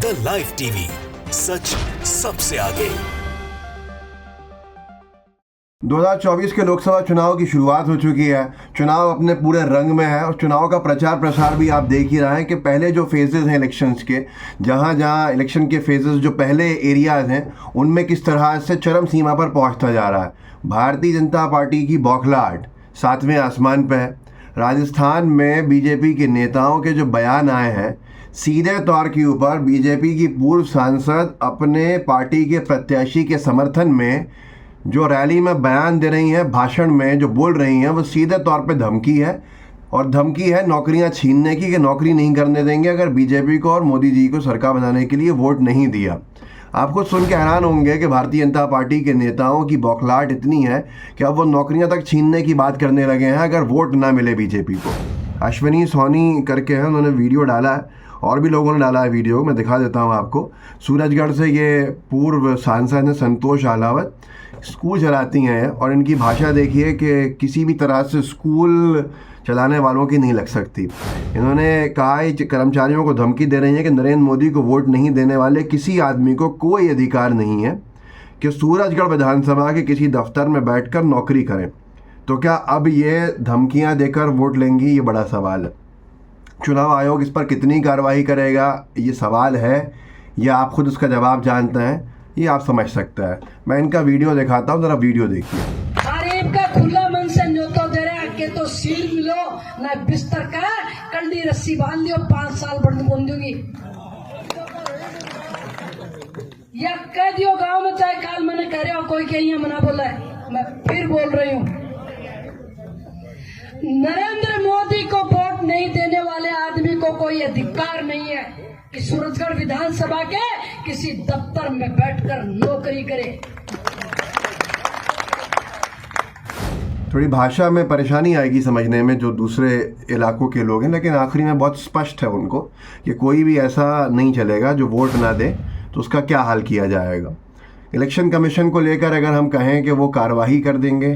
The live TV, सच सबसे आगे। 2024 के लोकसभा चुनाव की शुरुआत हो चुकी है। चुनाव अपने पूरे रंग में है और चुनाव का प्रचार प्रसार भी आप देख ही रहे हैं कि पहले जो फेजेस हैं इलेक्शंस के, जहां इलेक्शन के फेजेस जो पहले एरियाज हैं उनमें किस तरह से चरम सीमा पर पहुंचता जा रहा है। भारतीय जनता पार्टी की बौखलाहट 7वें आसमान पर है। राजस्थान में बीजेपी के नेताओं के जो बयान आए हैं, सीधे तौर के ऊपर बीजेपी की पूर्व सांसद अपने पार्टी के प्रत्याशी के समर्थन में जो रैली में बयान दे रही हैं, भाषण में जो बोल रही हैं, वो सीधे तौर पे धमकी है। और धमकी है नौकरियां छीनने की, कि नौकरी नहीं करने देंगे अगर बीजेपी को और मोदी जी को सरकार बनाने के लिए वोट नहीं दिया। आप खुद सुन के हैरान होंगे कि भारतीय जनता पार्टी के नेताओं की बौखलाहट इतनी है कि अब वो नौकरियां तक छीनने की बात करने लगे हैं अगर वोट ना मिले बीजेपी को। अश्विनी सोनी करके हैं, उन्होंने वीडियो डाला है और भी लोगों ने डाला है वीडियो, मैं दिखा देता हूँ आपको। सूरजगढ़ से ये पूर्व सांसद हैं संतोष अहलावत, स्कूल चलाती हैं और इनकी भाषा देखिए कि किसी भी तरह से स्कूल चलाने वालों की नहीं लग सकती। इन्होंने कहा है कर्मचारियों को धमकी दे रही है कि नरेंद्र मोदी को वोट नहीं देने वाले किसी आदमी को कोई अधिकार नहीं है कि सूरजगढ़ विधानसभा के किसी दफ्तर में बैठकर नौकरी करें। तो क्या अब ये धमकियां देकर वोट लेंगी, ये बड़ा सवाल है। चुनाव आयोग इस पर कितनी कार्रवाई करेगा, ये सवाल है। या आप खुद उसका जवाब जानते हैं, ये आप समझ सकते हैं। मैं इनका वीडियो दिखाता हूँ, जरा वीडियो देखिए। गरीब का खुला मन से न्योतो दे रहे के तो सील मिलो ना बिस्तर का कंडी रस्सी बांध दियो, 5 साल बंद दूंगी या कह दियो गांव में, चाहे काल मैंने कह रहे हो कोई कहीं मना बोला है, मैं फिर बोल रही हूँ, नरेंद्र मोदी को वोट नहीं देने वाले आदमी को कोई अधिकार नहीं है कि सूरजगढ़ विधानसभा के किसी दफ्तर में बैठकर नौकरी करे। थोड़ी भाषा में परेशानी आएगी समझने में जो दूसरे इलाकों के लोग हैं, लेकिन आखिरी में बहुत स्पष्ट है उनको कि कोई भी ऐसा नहीं चलेगा जो वोट ना दे तो उसका क्या हाल किया जाएगा। इलेक्शन कमीशन को लेकर अगर हम कहें कि वो कार्रवाई कर देंगे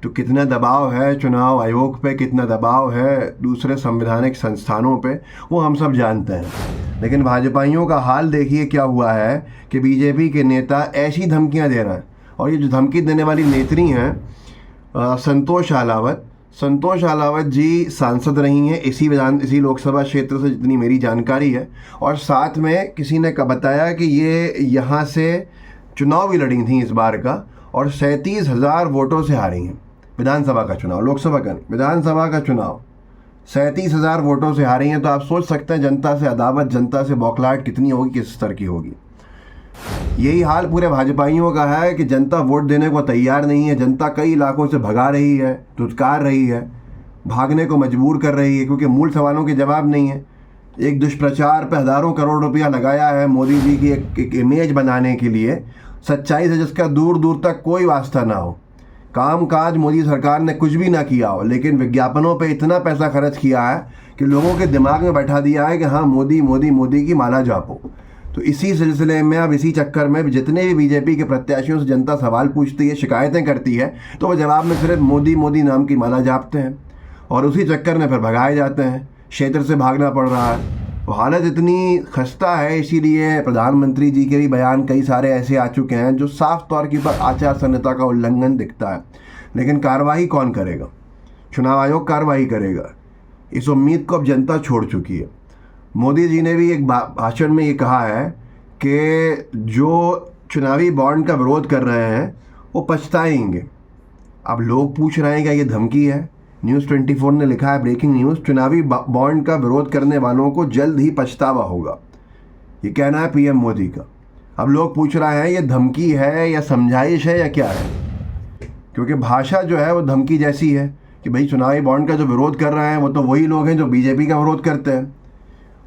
तो कितना दबाव है चुनाव आयोग पे, कितना दबाव है दूसरे संवैधानिक संस्थानों पे, वो हम सब जानते हैं। लेकिन भाजपाइयों का हाल देखिए क्या हुआ है कि बीजेपी के नेता ऐसी धमकियां दे रहे हैं। और ये जो धमकी देने वाली नेत्री हैं संतोष अहलावत जी सांसद रही हैं इसी लोकसभा क्षेत्र से, जितनी मेरी जानकारी है। और साथ में किसी ने बताया कि ये यहाँ से चुनाव भी लड़ी थी इस बार का और 37,000 वोटों से हारी हैं। विधानसभा का चुनाव, लोकसभा का नहीं, विधानसभा का चुनाव 37,000 वोटों से हारी हैं। तो आप सोच सकते हैं जनता से अदावत, जनता से बौखलाहट कितनी होगी, किस स्तर की होगी। यही हाल पूरे भाजपाइयों का है कि जनता वोट देने को तैयार नहीं है। जनता कई इलाकों से भगा रही है, धुतकार रही है, भागने को मजबूर कर रही है, क्योंकि मूल सवालों के जवाब नहीं है। एक दुष्प्रचार पे हज़ारों करोड़ रुपया लगाया है मोदी जी की एक इमेज बनाने के लिए, सच्चाई से जिसका दूर दूर तक कोई वास्ता ना हो। काम काज मोदी सरकार ने कुछ भी ना किया हो, लेकिन विज्ञापनों पे इतना पैसा खर्च किया है कि लोगों के दिमाग में बैठा दिया है कि हाँ मोदी मोदी मोदी की माला जापो। तो इसी सिलसिले में, अब इसी चक्कर में जितने भी बीजेपी के प्रत्याशियों से जनता सवाल पूछती है, शिकायतें करती है, तो वो जवाब में सिर्फ मोदी मोदी नाम की माला जापते हैं और उसी चक्कर में फिर भगाए जाते हैं, क्षेत्र से भागना पड़ रहा है। तो हालत इतनी खस्ता है, इसीलिए प्रधानमंत्री जी के भी बयान कई सारे ऐसे आ चुके हैं जो साफ तौर के ऊपर आचार संहिता का उल्लंघन दिखता है। लेकिन कार्रवाई कौन करेगा? चुनाव आयोग कार्रवाई करेगा, इस उम्मीद को अब जनता छोड़ चुकी है। मोदी जी ने भी एक भाषण में ये कहा है कि जो चुनावी बॉन्ड का विरोध कर रहे हैं वो पछताएंगे। अब लोग पूछ रहे हैं क्या ये धमकी है? न्यूज़ 24 ने लिखा है, ब्रेकिंग न्यूज़, चुनावी बॉन्ड का विरोध करने वालों को जल्द ही पछतावा होगा। ये कहना है पीएम मोदी का। अब लोग पूछ रहे हैं ये धमकी है या समझाइश है या क्या है, क्योंकि भाषा जो है वो धमकी जैसी है कि भाई चुनावी बॉन्ड का जो विरोध कर रहे हैं वो तो वही लोग हैं जो बीजेपी का विरोध करते हैं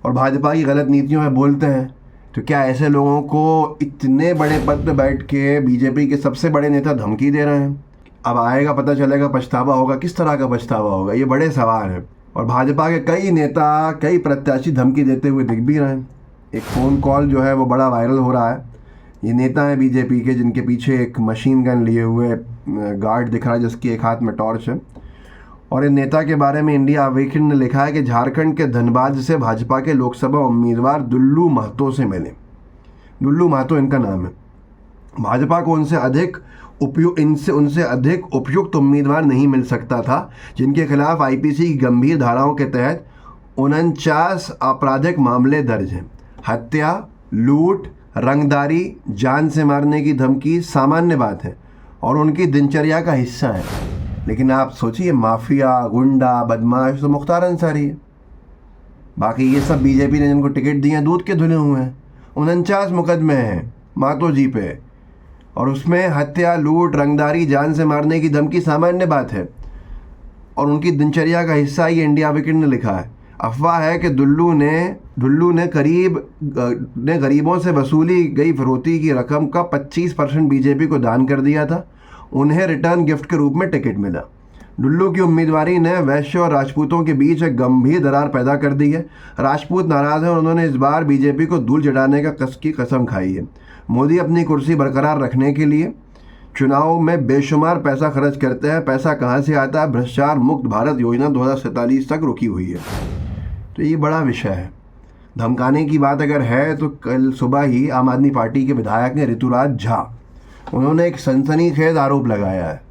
और भाजपा की गलत नीतियों में बोलते हैं। तो क्या ऐसे लोगों को इतने बड़े पद पे बैठ के बीजेपी के सबसे बड़े नेता धमकी दे रहे हैं? अब आएगा पता चलेगा, पछतावा होगा। किस तरह का पछतावा होगा, ये बड़े सवाल हैं। और भाजपा के कई नेता, कई प्रत्याशी धमकी देते हुए दिख भी रहे हैं। एक फ़ोन कॉल जो है वो बड़ा वायरल हो रहा है। ये नेता हैं बीजेपी के जिनके पीछे एक मशीन गन लिए हुए गार्ड दिख रहा है, जिसकी एक हाथ में टॉर्च है। और इन नेता के बारे में इंडिया अवेकन ने लिखा है कि झारखंड के धनबाद से भाजपा के लोकसभा उम्मीदवार दुल्लू महतो से मिले। दुल्लू महतो इनका नाम है। भाजपा को उनसे अधिक उपयुक्त उम्मीदवार नहीं मिल सकता था, जिनके खिलाफ आईपीसी की गंभीर धाराओं के तहत 49 आपराधिक मामले दर्ज हैं। हत्या, लूट, रंगदारी, जान से मारने की धमकी सामान्य बात है और उनकी दिनचर्या का हिस्सा है। लेकिन आप सोचिए, माफिया, गुंडा, बदमाश तो मुख्तार अंसारी है। बाकी ये सब बीजेपी ने जिनको टिकट दिए दूध के धुले हुए हैं। 49 मुकदमे हैं महतो जी पे, और उसमें हत्या, लूट, रंगदारी, जान से मारने की धमकी सामान्य बात है और उनकी दिनचर्या का हिस्सा ये इंडिया अवेकन ने लिखा है। अफवाह है कि दुल्लू ने गरीबों से वसूली गई फिरौती की रकम का 25% बीजेपी को दान कर दिया था। उन्हें रिटर्न गिफ्ट के रूप में टिकट मिला। दुल्लू की उम्मीदवारी ने वैश्य और राजपूतों के बीच एक गंभीर दरार पैदा कर दी है। राजपूत नाराज हैं और उन्होंने इस बार बीजेपी को धूल चढ़ाने की कसम खाई है। मोदी अपनी कुर्सी बरकरार रखने के लिए चुनाव में बेशुमार पैसा खर्च करते हैं। पैसा कहाँ से आता है? भ्रष्टाचार मुक्त भारत योजना 2047 तक रुकी हुई है। तो ये बड़ा विषय है। धमकाने की बात अगर है तो कल सुबह ही आम आदमी पार्टी के विधायक ने ऋतुराज झा, उन्होंने एक सनसनीखेज आरोप लगाया है।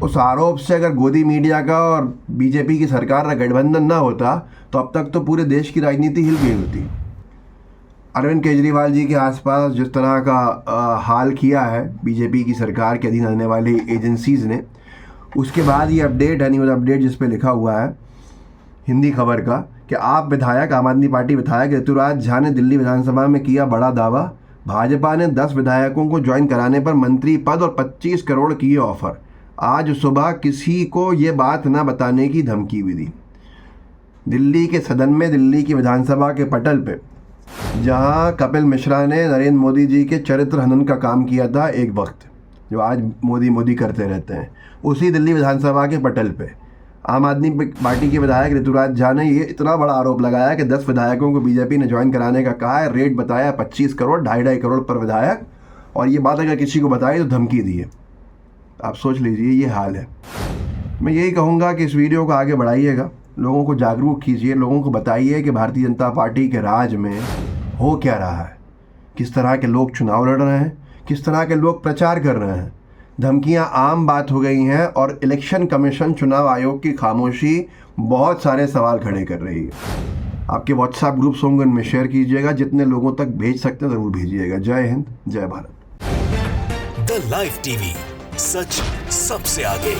उस आरोप से अगर गोदी मीडिया का और बीजेपी की सरकार का गठबंधन ना होता तो अब तक तो पूरे देश की राजनीति हिल गई होती। अरविंद केजरीवाल जी के आसपास जिस तरह का हाल किया है बीजेपी की सरकार के अधीन आने वाली एजेंसीज़ ने, उसके बाद ये अपडेट है, न्यूज़ अपडेट जिस पे लिखा हुआ है हिंदी खबर का कि आम आदमी पार्टी विधायक ऋतुराज झा ने दिल्ली विधानसभा में किया बड़ा दावा। भाजपा ने 10 विधायकों को ज्वाइन कराने पर मंत्री पद और 25 करोड़ की ऑफर। आज सुबह किसी को ये बात ना बताने की धमकी भी दी। दिल्ली के सदन में, दिल्ली की विधानसभा के पटल पे, जहां कपिल मिश्रा ने नरेंद्र मोदी जी के चरित्र हनन का काम किया था एक वक्त, जो आज मोदी करते रहते हैं, उसी दिल्ली विधानसभा के पटल पे आम आदमी पार्टी के विधायक ऋतुराज झा ने ये इतना बड़ा आरोप लगाया कि 10 विधायकों को बीजेपी ने ज्वाइन कराने का कहा है। रेट बताया 25 करोड़, 2.5 करोड़ पर विधायक, और ये बात अगर किसी को बताई तो धमकी दी है। आप सोच लीजिए, ये हाल है। मैं यही कहूँगा कि इस वीडियो को आगे बढ़ाइएगा, लोगों को जागरूक कीजिए, लोगों को बताइए कि भारतीय जनता पार्टी के राज में हो क्या रहा है, किस तरह के लोग चुनाव लड़ रहे हैं, किस तरह के लोग प्रचार कर रहे हैं। धमकियां आम बात हो गई हैं और इलेक्शन कमीशन, चुनाव आयोग की खामोशी बहुत सारे सवाल खड़े कर रही है। आपके व्हाट्सएप ग्रुप्स होंगे, उनमें शेयर कीजिएगा, जितने लोगों तक भेज सकते हैं ज़रूर भेजिएगा। जय हिंद, जय भारत। द लाइव टीवी, सच सबसे आगे।